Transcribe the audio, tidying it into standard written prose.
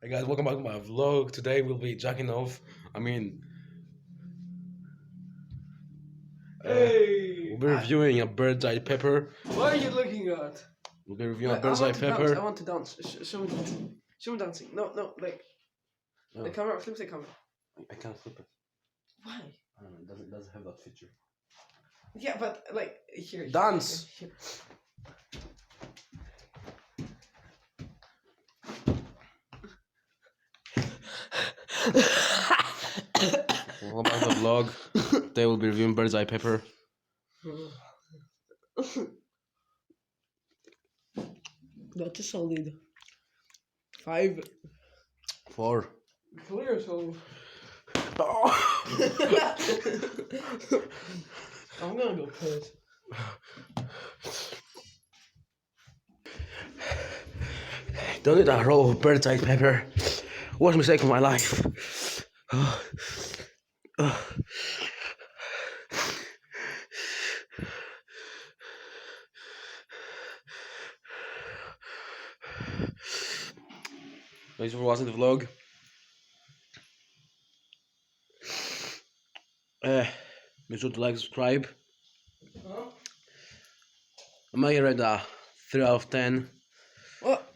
Hey guys, welcome back to my vlog. Today we'll be jacking off. Hey! We'll be reviewing a bird's eye pepper. What are you looking at? We'll be reviewing a Like, bird's eye pepper. I want to dance. Show me dancing. Show me dancing. No, like Oh. the camera. Flip the camera. I can't flip it. Why? I don't know. It doesn't have that feature. Yeah, but like here. Dance. Here. Welcome back to the vlog. Today we'll be reviewing bird's eye pepper. That's a solid 5. 4. Clear, so I'm gonna go piss. Don't eat a roll of bird's eye pepper. Worst mistake of my life. Thanks for watching the vlog. Make sure to like, subscribe. I'm gonna rate a 3 out of 10. What?